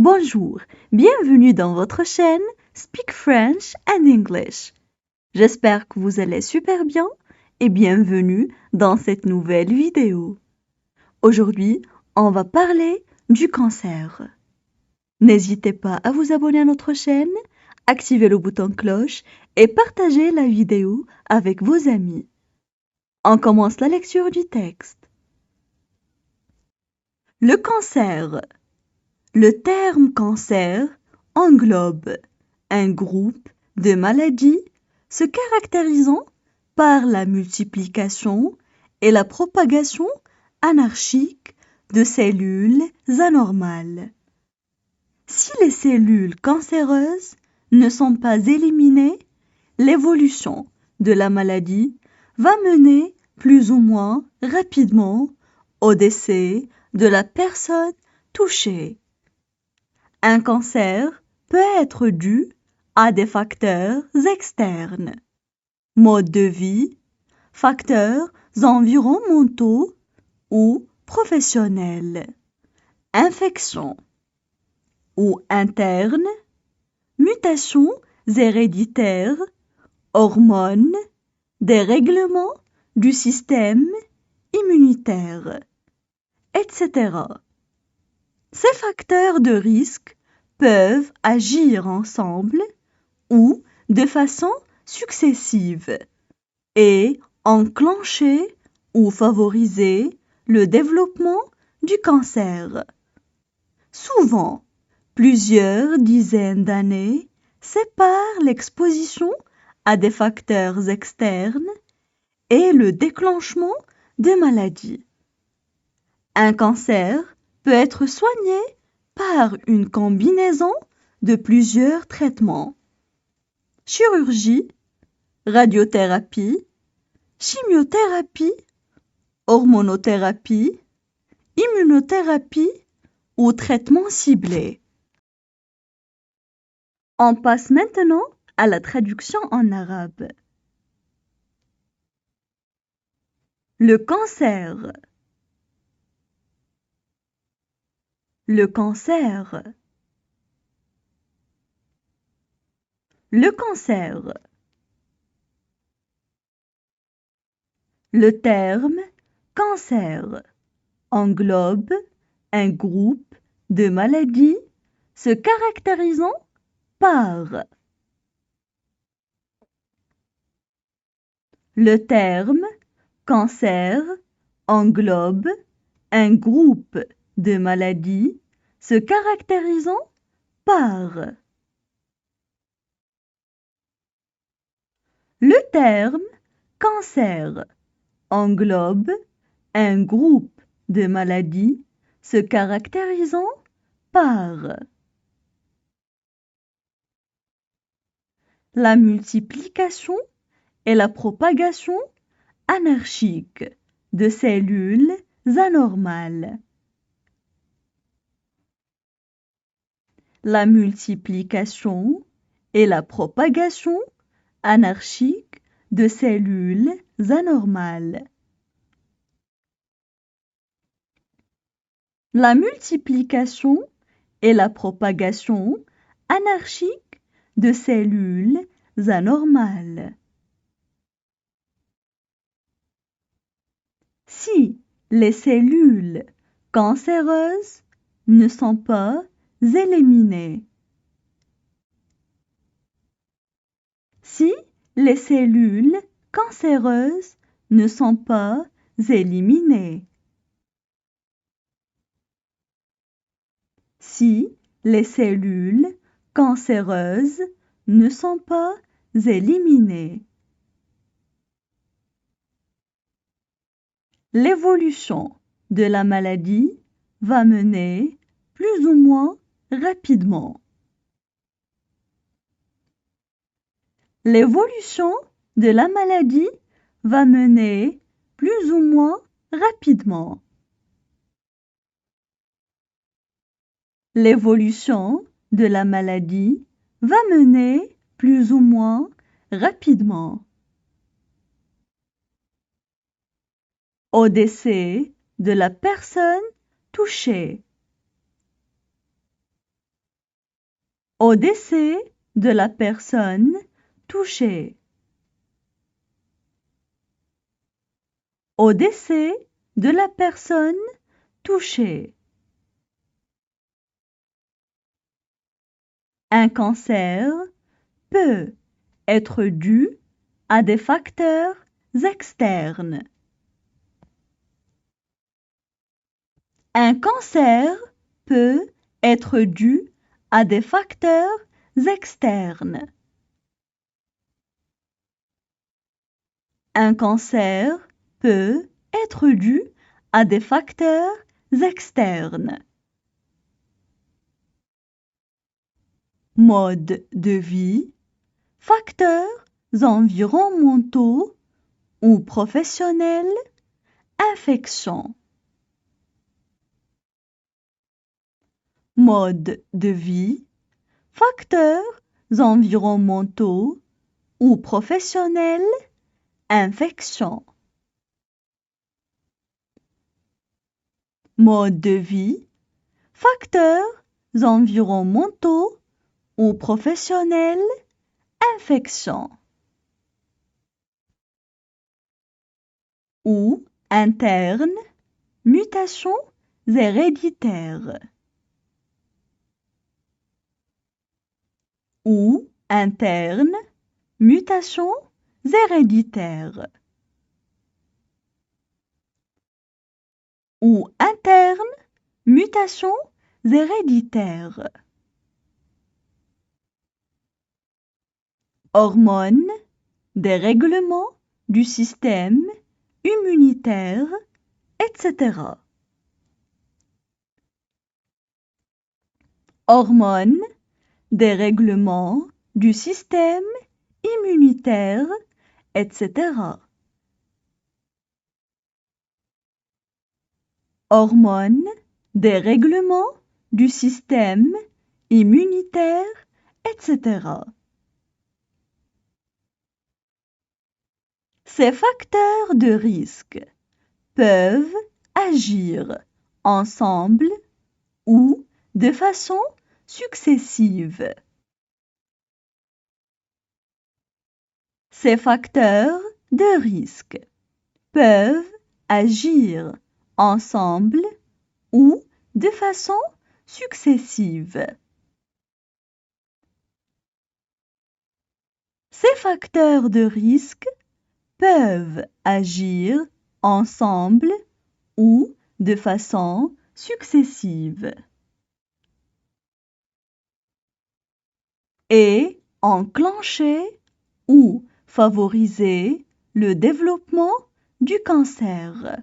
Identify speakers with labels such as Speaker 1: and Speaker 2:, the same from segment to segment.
Speaker 1: Bonjour, bienvenue dans votre chaîne Speak French and English. J'espère que vous allez super bien et bienvenue dans cette nouvelle vidéo. Aujourd'hui, on va parler du cancer. N'hésitez pas à vous abonner à notre chaîne, activer le bouton cloche et partager la vidéo avec vos amis. On commence la lecture du texte. Le cancer. Le terme cancer englobe un groupe de maladies se caractérisant par la multiplication et la propagation anarchique de cellules anormales. Si les cellules cancéreuses ne sont pas éliminées, l'évolution de la maladie va mener plus ou moins rapidement au décès de la personne touchée. Un cancer peut être dû à des facteurs externes, mode de vie, facteurs environnementaux ou professionnels, infections ou internes, mutations héréditaires, hormones, dérèglements du système immunitaire, etc. Ces facteurs de risque peuvent agir ensemble ou de façon successive et enclencher ou favoriser le développement du cancer. Souvent, plusieurs dizaines d'années séparent l'exposition à des facteurs externes et le déclenchement de maladies. Un cancer peut être soigné par une combinaison de plusieurs traitements. Chirurgie, radiothérapie, chimiothérapie, hormonothérapie, immunothérapie ou traitement ciblé. On passe maintenant à la traduction en arabe. Le cancer. Le cancer. Le cancer. Le terme cancer englobe un groupe de maladies se caractérisant par. Le terme cancer englobe un groupe de maladies se caractérisant par. Le terme cancer englobe un groupe de maladies se caractérisant par la multiplication et la propagation anarchique de cellules anormales. La multiplication et la propagation anarchique de cellules anormales. La multiplication et la propagation anarchique de cellules anormales. Si les cellules cancéreuses ne sont pas éliminées. Si les cellules cancéreuses ne sont pas éliminées. Si les cellules cancéreuses ne sont pas éliminées. L'évolution de la maladie va mener plus ou moins rapidement. L'évolution de la maladie va mener plus ou moins rapidement. L'évolution de la maladie va mener plus ou moins rapidement au décès de la personne touchée. au décès de la personne touchée. Au décès de la personne touchée. Un cancer peut être dû à des facteurs externes. Un cancer peut être dû à des facteurs externes. Un cancer peut être dû à des facteurs externes. Mode de vie, facteurs environnementaux ou professionnels, infection. Mode de vie, facteurs environnementaux ou professionnels, infection. Mode de vie, facteurs environnementaux ou professionnels, infection. Ou interne, mutation héréditaire. Ou interne, mutation héréditaire. Ou interne, mutation héréditaire. Hormones, dérèglement du système immunitaire, etc. Hormones, dérèglement du système immunitaire, etc. Hormones, dérèglement du système immunitaire, etc. Ces facteurs de risque peuvent agir ensemble ou de façon successive. Ces facteurs de risque peuvent agir ensemble ou de façon successive. Ces facteurs de risque peuvent agir ensemble ou de façon successive. Et enclencher ou favoriser le développement du cancer.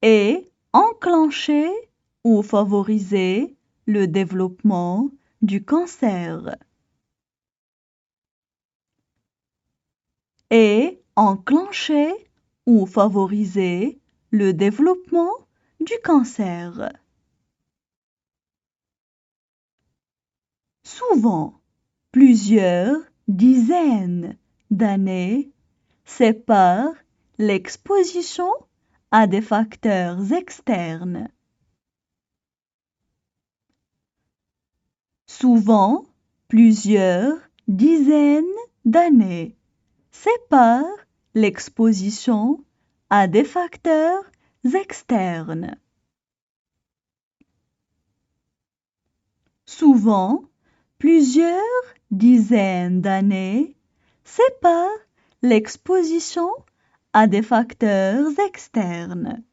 Speaker 1: Et enclencher ou favoriser le développement du cancer. Et enclencher ou favoriser le développement du cancer. Souvent, plusieurs dizaines d'années séparent l'exposition à des facteurs externes. Souvent, plusieurs dizaines d'années séparent l'exposition à des facteurs externes. Souvent, plusieurs dizaines d'années séparent l'exposition à des facteurs externes.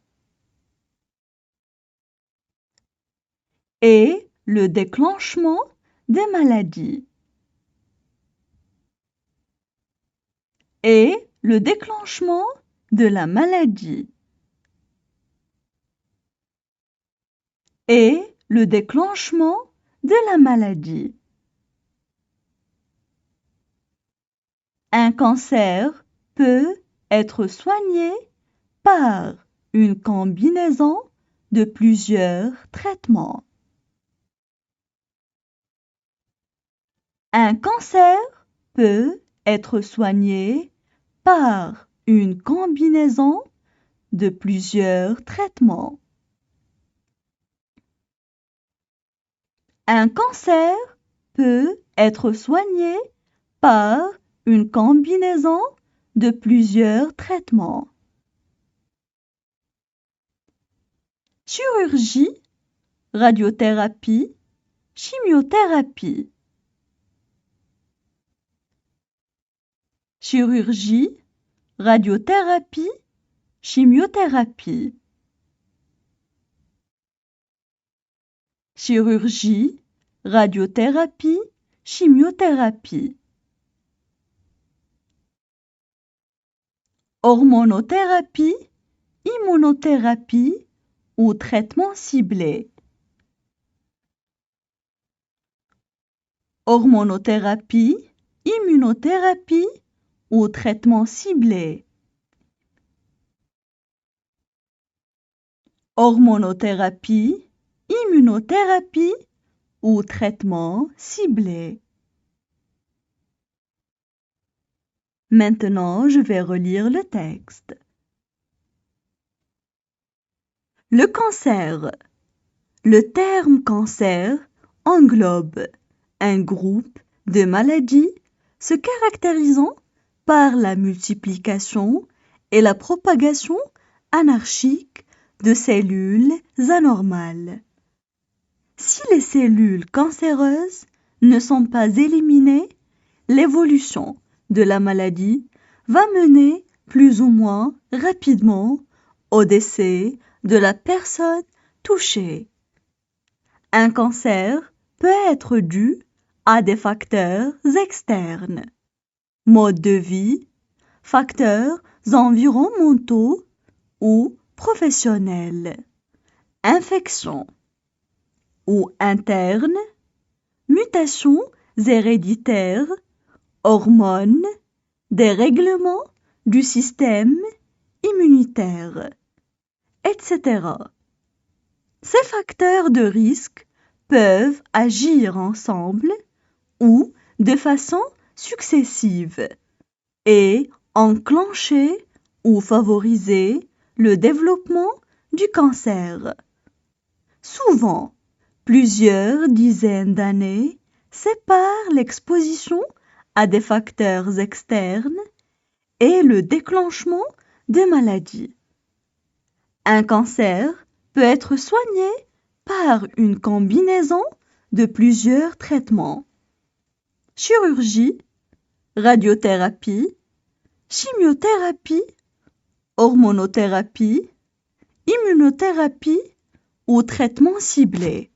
Speaker 1: Et le déclenchement des maladies. Et le déclenchement de la maladie. Et le déclenchement de la maladie. Un cancer peut être soigné par une combinaison de plusieurs traitements. Un cancer peut être soigné par une combinaison de plusieurs traitements. Un cancer peut être soigné par une combinaison de plusieurs traitements. Chirurgie, radiothérapie, chimiothérapie. Chirurgie, radiothérapie, chimiothérapie. Chirurgie, radiothérapie, chimiothérapie. Hormonothérapie, immunothérapie ou traitement ciblé. Hormonothérapie, immunothérapie ou traitement ciblé. Hormonothérapie, immunothérapie ou traitement ciblé. Maintenant, je vais relire le texte. Le cancer. Le terme cancer englobe un groupe de maladies se caractérisant par la multiplication et la propagation anarchique de cellules anormales. Si les cellules cancéreuses ne sont pas éliminées, l'évolution de la maladie va mener plus ou moins rapidement au décès de la personne touchée. Un cancer peut être dû à des facteurs externes, mode de vie, facteurs environnementaux ou professionnels, infections ou internes, mutations héréditaires, hormones, dérèglements du système immunitaire, etc. Ces facteurs de risque peuvent agir ensemble ou de façon successive et enclencher ou favoriser le développement du cancer. Souvent, plusieurs dizaines d'années séparent l'exposition à des facteurs externes et le déclenchement de maladies. Un cancer peut être soigné par une combinaison de plusieurs traitements. Chirurgie, radiothérapie, chimiothérapie, hormonothérapie, immunothérapie ou traitement ciblé.